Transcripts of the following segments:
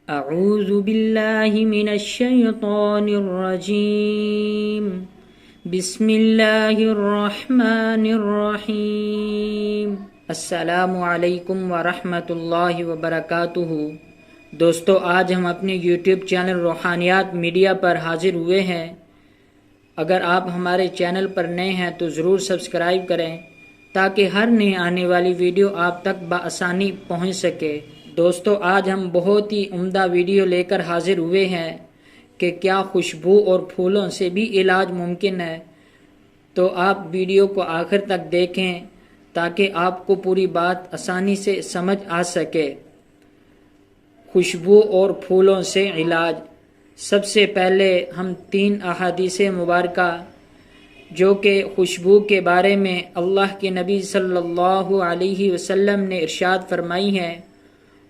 اعوذ باللہ من الشیطان الرجیم بسم اللہ الرحمن الرحیم۔ السلام علیکم ورحمۃ اللہ وبرکاتہ۔ دوستو، آج ہم اپنے یوٹیوب چینل روحانیات میڈیا پر حاضر ہوئے ہیں۔ اگر آپ ہمارے چینل پر نئے ہیں تو ضرور سبسکرائب کریں تاکہ ہر نئی آنے والی ویڈیو آپ تک بآسانی پہنچ سکے۔ دوستو، آج ہم بہت ہی عمدہ ویڈیو لے کر حاضر ہوئے ہیں کہ کیا خوشبو اور پھولوں سے بھی علاج ممکن ہے؟ تو آپ ویڈیو کو آخر تک دیکھیں تاکہ آپ کو پوری بات آسانی سے سمجھ آ سکے۔ خوشبو اور پھولوں سے علاج۔ سب سے پہلے ہم 3 احادیث مبارکہ جو کہ خوشبو کے بارے میں اللہ کے نبی صلی اللہ علیہ وسلم نے ارشاد فرمائی ہیں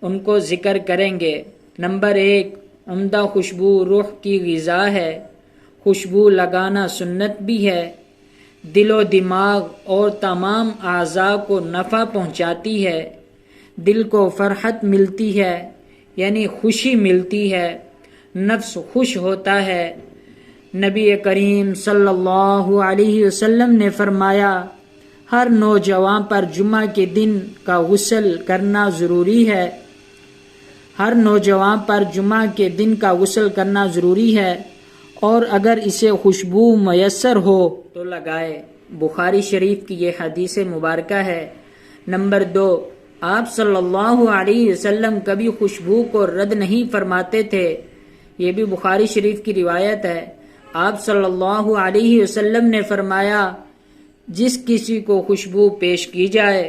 ان کو ذکر کریں گے۔ نمبر 1، عمدہ خوشبو روح کی غذا ہے۔ خوشبو لگانا سنت بھی ہے، دل و دماغ اور تمام اعضاء کو نفع پہنچاتی ہے، دل کو فرحت ملتی ہے یعنی خوشی ملتی ہے، نفس خوش ہوتا ہے۔ نبی کریم صلی اللہ علیہ وسلم نے فرمایا ہر نوجوان پر جمعہ کے دن کا غسل کرنا ضروری ہے۔ ہر نوجوان پر جمعہ کے دن کا غسل کرنا ضروری ہے اور اگر اسے خوشبو میسر ہو تو لگائے۔ بخاری شریف کی یہ حدیث مبارکہ ہے۔ نمبر 2، آپ صلی اللہ علیہ وسلم کبھی خوشبو کو رد نہیں فرماتے تھے۔ یہ بھی بخاری شریف کی روایت ہے۔ آپ صلی اللہ علیہ وسلم نے فرمایا جس کسی کو خوشبو پیش کی جائے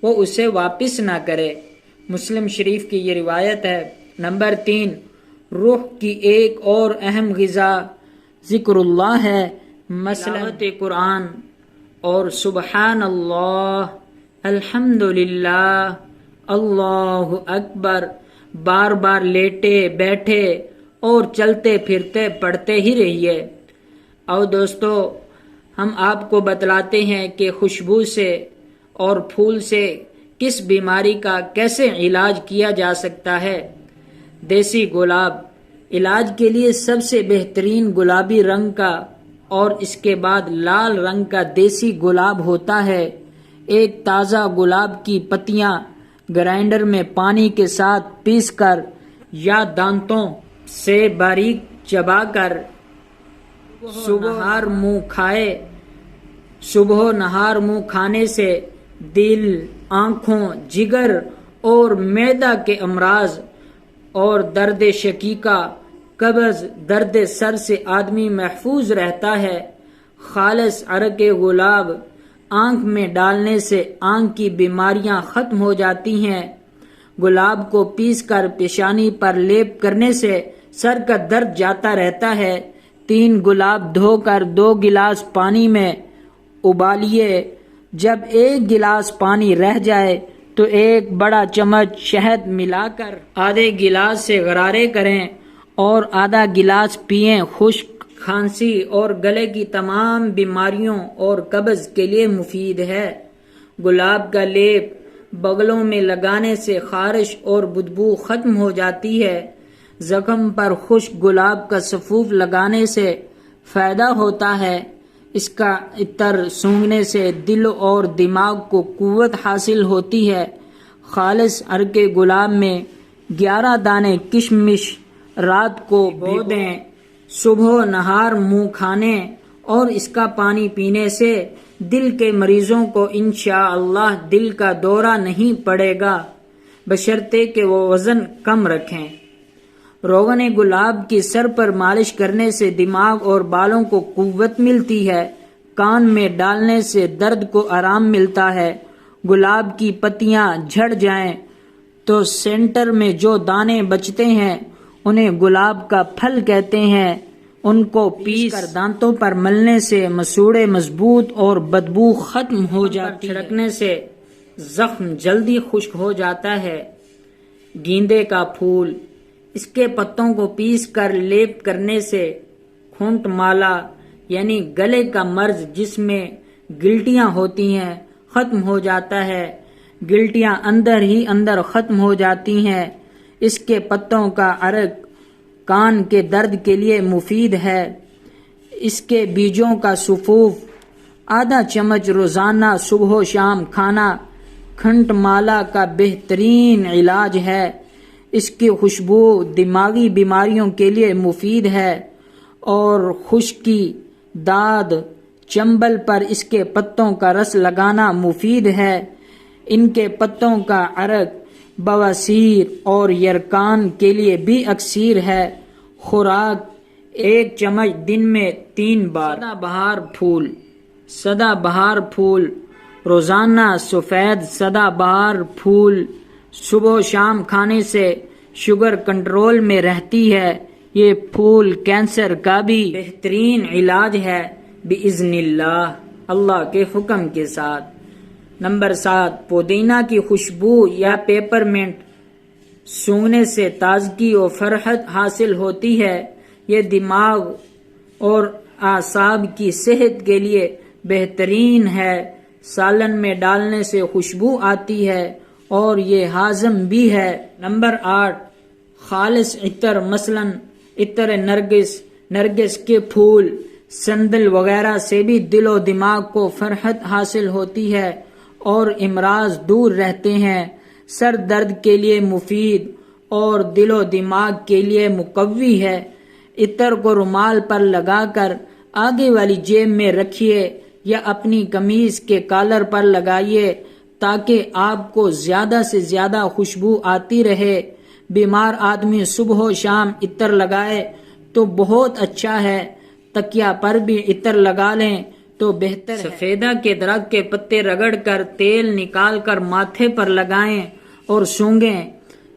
وہ اسے واپس نہ کرے۔ مسلم شریف کی یہ روایت ہے۔ نمبر 3، روح کی ایک اور اہم غذا ذکر اللہ ہے، تلاوت قرآن اور سبحان اللہ، الحمدللہ، اللہ اکبر بار بار لیٹے بیٹھے اور چلتے پھرتے پڑھتے ہی رہیے۔ اور دوستو، ہم آپ کو بتلاتے ہیں کہ خوشبو سے اور پھول سے کس بیماری کا کیسے علاج کیا جا سکتا ہے۔ دیسی گلاب۔ علاج کے لیے سب سے بہترین گلابی رنگ کا اور اس کے بعد لال رنگ کا دیسی گلاب ہوتا ہے۔ ایک تازہ گلاب کی پتیاں گرائنڈر میں پانی کے ساتھ پیس کر یا دانتوں سے باریک چبا کر صبح نہار منہ کھانے سے دل، آنکھوں، جگر اور معدہ کے امراض اور درد شقیقہ، قبض، درد سر سے آدمی محفوظ رہتا ہے۔ خالص عرق گلاب آنکھ میں ڈالنے سے آنکھ کی بیماریاں ختم ہو جاتی ہیں۔ گلاب کو پیس کر پیشانی پر لیپ کرنے سے سر کا درد جاتا رہتا ہے۔ 3 گلاب دھو کر 2 گلاس پانی میں ابالیے۔ جب 1 گلاس پانی رہ جائے تو 1 بڑا چمچ شہد ملا کر آدھے گلاس سے غرارے کریں اور آدھا گلاس پئیں۔ خشک، کھانسی اور گلے کی تمام بیماریوں اور قبض کے لیے مفید ہے۔ گلاب کا لیپ بغلوں میں لگانے سے خارش اور بدبو ختم ہو جاتی ہے۔ زخم پر خشک گلاب کا سفوف لگانے سے فائدہ ہوتا ہے۔ اس کا عطر سونگھنے سے دل اور دماغ کو قوت حاصل ہوتی ہے۔ خالص عرق گلاب میں 11 دانے کشمش رات کو بو دیں۔ صبح نہار منہ کھانے اور اس کا پانی پینے سے دل کے مریضوں کو انشاءاللہ دل کا دورہ نہیں پڑے گا، بشرطے کہ وہ وزن کم رکھیں۔ روغن گلاب کی سر پر مالش کرنے سے دماغ اور بالوں کو قوت ملتی ہے۔ کان میں ڈالنے سے درد کو آرام ملتا ہے۔ گلاب کی پتیاں جھڑ جائیں تو سینٹر میں جو دانے بچتے ہیں انہیں گلاب کا پھل کہتے ہیں۔ ان کو پیس کر دانتوں پر ملنے سے مسوڑے مضبوط اور بدبو ختم ہو جاتی ہے۔ چھڑکنے سے زخم جلدی خشک ہو جاتا ہے۔ گیندے کا پھول۔ اس کے پتوں کو پیس کر لیپ کرنے سے کھونٹ مالا یعنی گلے کا مرض جس میں گلٹیاں ہوتی ہیں ختم ہو جاتا ہے۔ گلٹیاں اندر ہی اندر ختم ہو جاتی ہیں۔ اس کے پتوں کا عرق کان کے درد کے لیے مفید ہے۔ اس کے بیجوں کا سفوف آدھا چمچ روزانہ صبح و شام کھانا کھنٹ مالا کا بہترین علاج ہے۔ اس کی خوشبو دماغی بیماریوں کے لیے مفید ہے اور خشکی، داد، چنبل پر اس کے پتوں کا رس لگانا مفید ہے۔ ان کے پتوں کا عرق بواسیر اور یرقان کے لیے بھی اکثیر ہے۔ خوراک 1 چمچ دن میں 3 بار۔ سدا بہار پھول روزانہ سفید سدا بہار پھول صبح و شام کھانے سے شوگر کنٹرول میں رہتی ہے۔ یہ پھول کینسر کا بھی بہترین علاج ہے بِإِذْنِ اللہ، اللہ کے حکم کے ساتھ۔ نمبر 7، پودینہ کی خوشبو یا پیپر منٹ سونگھنے سے تازگی و فرحت حاصل ہوتی ہے۔ یہ دماغ اور اعصاب کی صحت کے لیے بہترین ہے۔ سالن میں ڈالنے سے خوشبو آتی ہے اور یہ ہاضم بھی ہے۔ نمبر 8، خالص عطر مثلاً عطر نرگس کے پھول، سندل وغیرہ سے بھی دل و دماغ کو فرحت حاصل ہوتی ہے اور امراض دور رہتے ہیں۔ سر درد کے لیے مفید اور دل و دماغ کے لیے مقوی ہے۔ عطر کو رومال پر لگا کر آگے والی جیب میں رکھیے یا اپنی قمیض کے کالر پر لگائیے تاکہ آپ کو زیادہ سے زیادہ خوشبو آتی رہے۔ بیمار آدمی صبح و شام عطر لگائے تو بہت اچھا ہے۔ تکیا پر بھی عطر لگا لیں تو بہتر ہے۔ سفیدہ کے درخت کے پتے رگڑ کر تیل نکال کر ماتھے پر لگائیں اور سونگھیں۔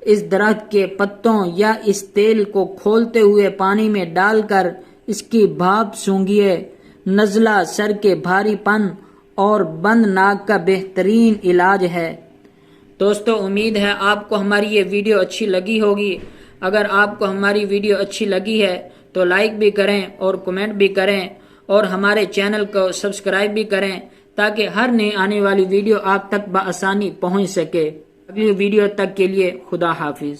اس درخت کے پتوں یا اس تیل کو کھولتے ہوئے پانی میں ڈال کر اس کی بھاپ سونگھیے۔ نزلہ، سر کے بھاری پن اور بند ناک کا بہترین علاج ہے۔ دوستو، امید ہے آپ کو ہماری یہ ویڈیو اچھی لگی ہوگی۔ اگر آپ کو ہماری ویڈیو اچھی لگی ہے تو لائک بھی کریں اور کمنٹ بھی کریں اور ہمارے چینل کو سبسکرائب بھی کریں تاکہ ہر نئی آنے والی ویڈیو آپ تک بآسانی پہنچ سکے۔ اگلی ویڈیو تک کے لیے خدا حافظ۔